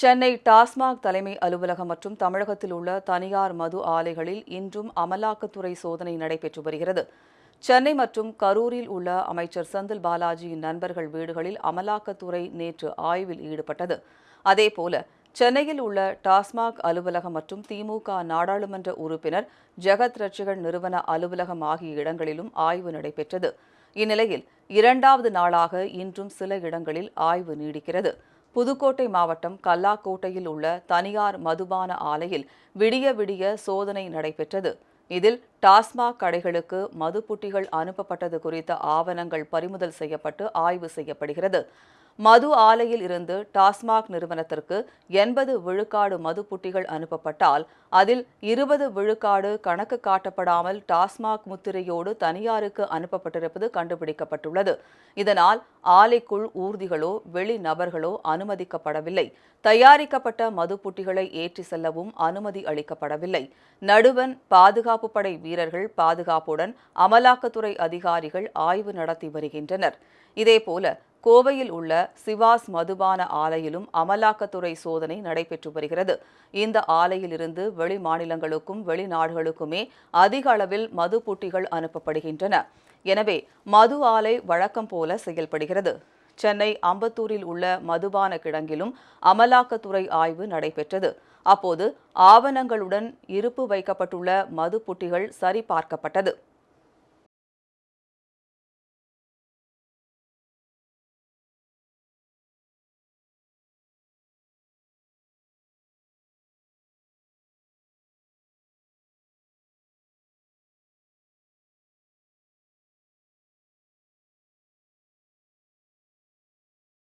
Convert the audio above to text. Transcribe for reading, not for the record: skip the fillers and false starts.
சென்னை டாஸ்மாக் தலைமை அலுவலகம் மற்றும் தமிழகத்தில் உள்ள தனியார் மது ஆலைகளில் இன்றும் அமலாக்கத்துறை சோதனை நடைபெற்று வருகிறது. சென்னை மற்றும் கரூரில் உள்ள அமைச்சர் செந்தில் பாலாஜியின் நண்பர்கள் வீடுகளில் அமலாக்கத்துறை நேற்று ஆய்வில் ஈடுபட்டது. அதேபோல சென்னையில் உள்ள டாஸ்மாக் அலுவலகம் மற்றும் திமுக நாடாளுமன்ற உறுப்பினர் ஜெகத் ரட்சகன் நிறுவன அலுவலகம் ஆகிய இடங்களிலும் ஆய்வு நடைபெற்றது. இந்நிலையில் இரண்டாவது நாளாக இன்றும் சில இடங்களில் ஆய்வு நீடிக்கிறது. புதுக்கோட்டை மாவட்டம் கல்லாக்கோட்டையில் உள்ள தனியார் மதுபான ஆலையில் விடிய விடிய சோதனை நடைபெற்றது. இதில் டாஸ்மாக் கடைகளுக்கு மதுப்புட்டிகள் அனுப்பப்பட்டது குறித்த ஆவணங்கள் பறிமுதல் செய்யப்பட்டு ஆய்வு செய்யப்படுகிறது. மது ஆலையில் இருந்து டாஸ்மாக் நிறுவனத்திற்கு 80 விழுக்காடு மதுப்புட்டிகள் அனுப்பப்பட்டால் அதில் 20 விழுக்காடு கணக்கு காட்டப்படாமல் டாஸ்மாக் முத்திரையோடு தனியாருக்கு அனுப்பப்பட்டிருப்பது கண்டுபிடிக்கப்பட்டுள்ளது. இதனால் ஆலைக்குள் ஊர்திகளோ வெளிநபர்களோ அனுமதிக்கப்படவில்லை. தயாரிக்கப்பட்ட மதுப்புட்டிகளை ஏற்றி செல்லவும் அனுமதி அளிக்கப்படவில்லை. நடுவன் பாதுகாப்பு படை வீரர்கள் பாதுகாப்புடன் அமலாக்கத்துறை அதிகாரிகள் ஆய்வு நடத்தி வருகின்றனர். இதேபோல கோவையில் உள்ள சிவாஸ் மதுபான ஆலையிலும் அமலாக்கத்துறை சோதனை நடைபெற்று வருகிறது. இந்த ஆலையில் இருந்து வெளி மாநிலங்களுக்கும் வெளிநாடுகளுக்குமே அதிக அளவில் மதுப்புட்டிகள் அனுப்பப்படுகின்றன. எனவே மது ஆலை வழக்கம் போல செயல்படுகிறது. சென்னை அம்பத்தூரில் உள்ள மதுபான கிடங்கிலும் அமலாக்கத்துறை ஆய்வு நடைபெற்றது. அப்போது ஆவணங்களுடன் இருப்பு வைக்கப்பட்டுள்ள மதுப்புட்டிகள் சரிபார்க்கப்பட்டது.